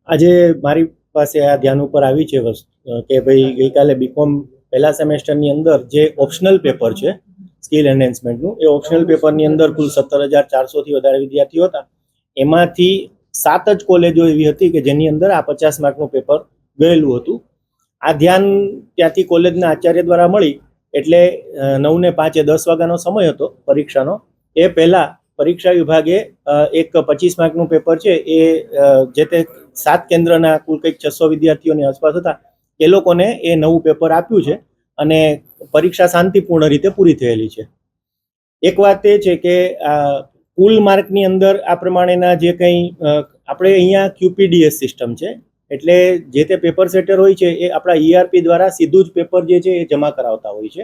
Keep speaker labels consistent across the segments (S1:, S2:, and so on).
S1: આજે મારી પાસે આ ધ્યાન ઉપર આવી છે વસ્તુ કે ભાઈ ગઈકાલે બીકોમ પહેલા સેમેસ્ટરની અંદર જે ઓપ્શનલ પેપર છે સ્કિલ એન્હેન્સમેન્ટનું, એ ઓપ્શનલ પેપરની અંદર કુલ 17,400થી વધારે વિદ્યાર્થીઓ હતા. એમાંથી 7 જ કોલેજો એવી હતી કે જેની અંદર આ 50 માર્કનું પેપર ગયેલું હતું. આ ધ્યાન ત્યાંથી કોલેજના આચાર્ય દ્વારા મળી એટલે 9:05 10 વાગ્યાનો સમય હતો પરીક્ષાનો. એ પહેલા પરીક્ષા વિભાગે એક 25 માર્કનું પેપર છે એ જે તે 7 કેન્દ્રના કુલ કંઈક 600 વિદ્યાર્થીઓની આસપાસ હતા એ લોકોને એ નવું પેપર આપ્યું છે અને પરીક્ષા શાંતિપૂર્ણ રીતે પૂરી થયેલી છે. એક વાત એ છે કે કુલ માર્કની અંદર આ પ્રમાણેના જે કંઈ આપણે અહીંયા QPDS સિસ્ટમ છે, એટલે જે તે પેપર સેટર હોય છે એ આપણા ERP દ્વારા સીધું જ પેપર જે છે એ જમા કરાવતા હોય છે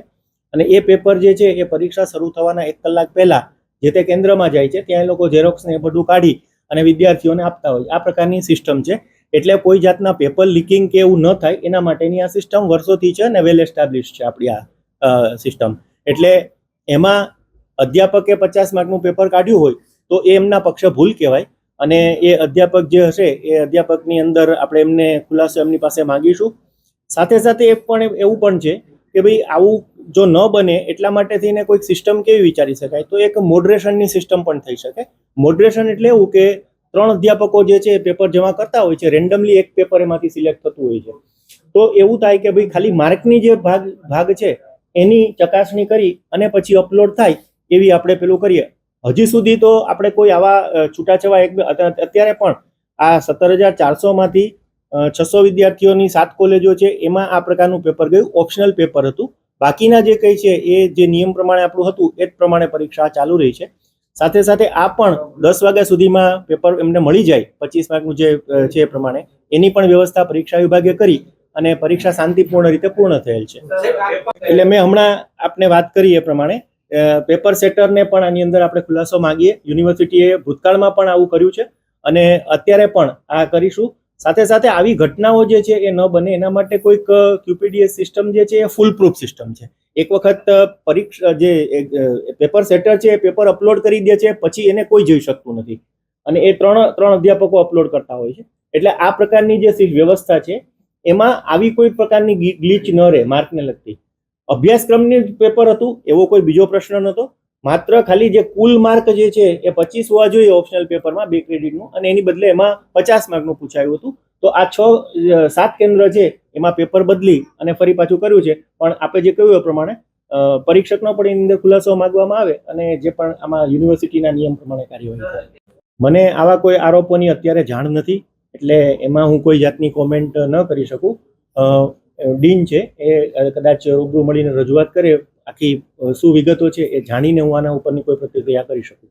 S1: અને એ પેપર જે છે એ પરીક્ષા શરૂ થવાના 1 કલાક પહેલા જે તે કેન્દ્રમાં જાય છે, ત્યાં એ લોકો ઝેરોક્સ ને એ બધું કાઢી અને વિદ્યાર્થીઓને આપતા હોય. આ પ્રકારની સિસ્ટમ છે. એટલે કોઈ જાતના પેપર લીકિંગ કે એવું ન થાય એના માટેની આ સિસ્ટમ વર્ષોથી છે અને વેલ એસ્ટાબ્લિશ છે આપણી આ સિસ્ટમ. એટલે એમાં અધ્યાપકે 50 માર્કનું પેપર કાઢ્યું હોય તો એ એમના પક્ષે ભૂલ કહેવાય અને એ અધ્યાપક જે હશે એ અધ્યાપકની અંદર આપણે એમને ખુલાસો એમની પાસે માંગીશું. સાથે સાથે એવું પણ છે કે ભાઈ આવું જો ન બને એટલા માટે થઈને કોઈક સિસ્ટમ કેવી વિચારી શકાય, તો એક મોડરેશનની સિસ્ટમ પણ થઈ શકે. મોડરેશન એટલે એવું કે 3 અધ્યાપકો જે છે એ પેપર જમા કરતા હોય છે, રેન્ડમલી એક પેપર એમાંથી સિલેક્ટ થતું હોય છે. તો એવું થાય કે ભાઈ ખાલી માર્કની જે ભાગ છે એની ચકાસણી કરી અને પછી અપલોડ થાય એવી આપણે પેલું કરીએ. હજી સુધી તો આપણે કોઈ આવા છૂટાછવાયા અત્યારે પણ આ 17,400માંથી 600 વિદ્યાર્થીઓની 7 કોલેજો છે એમાં આ પ્રકારનું પેપર ગયું, ઓપ્શનલ પેપર હતું. બાકીના જે કંઈ છે એ જે નિયમ પ્રમાણે આપણું હતું એ જ પ્રમાણે પરીક્ષા ચાલુ રહી છે. સાથે સાથે આ પણ 10 વાગ્યા સુધીમાં પેપર એમને મળી જાય 25 માર્કનું જે છે એ પ્રમાણે એની પણ વ્યવસ્થા પરીક્ષા વિભાગે કરી અને પરીક્ષા શાંતિપૂર્ણ રીતે પૂર્ણ થયેલ છે. એટલે મેં હમણાં આપને વાત કરી એ પ્રમાણે પેપર સેટરને પણ આની અંદર આપણે ખુલાસો માંગીએ. યુનિવર્સિટીએ ભૂતકાળમાં પણ આવું કર્યું છે અને અત્યારે પણ આ કરીશું. સાથે સાથે આવી ઘટનાઓ જે છે એ ન બને એના માટે કોઈક QPDS સિસ્ટમ જે છે એ ફૂલ પ્રૂફ સિસ્ટમ છે. એક વખત પરીક્ષા જે પેપર સેટર છે એ પેપર અપલોડ કરી દે છે, પછી એને કોઈ જોઈ શકતું નથી અને એ ત્રણ અધ્યાપકો અપલોડ કરતા હોય છે. એટલે આ પ્રકારની જે વ્યવસ્થા છે એમાં આવી કોઈ પ્રકારની ગ્લિચ ન રહે માર્કને લગતી. અભ્યાસક્રમની પેપર હતું એવો કોઈ બીજો પ્રશ્ન નહોતો. માત્ર ખાલી જે કુલ માર્ક જે છે એ 25 હોવા જોઈએ ઓપ્શનલ પેપરમાં 2 ક્રેડિટનું, અને એની બદલે એમાં 50 માર્કનું પૂછાયું હતું. તો આ 7 કેન્દ્ર છે એમાં પેપર બદલી અને ફરી પાછું કર્યું છે. પણ આપણે જે કહ્યું એ પ્રમાણે પરીક્ષકનો પણ એની અંદર ખુલાસો માંગવામાં આવે અને જે પણ આમાં યુનિવર્સિટીના નિયમ પ્રમાણે કાર્યવાહી થાય. મને આવા કોઈ આરોપોની અત્યારે જાણ નથી, એટલે એમાં હું કોઈ જાતની કોમેન્ટ ન કરી શકું. ડીન છે એ કદાચ રૂબરૂ મળીને રજૂઆત કરે, આખી શું વિગતો છે એ જાણીને હું આના ઉપરની કોઈ પ્રતિક્રિયા કરી શકું.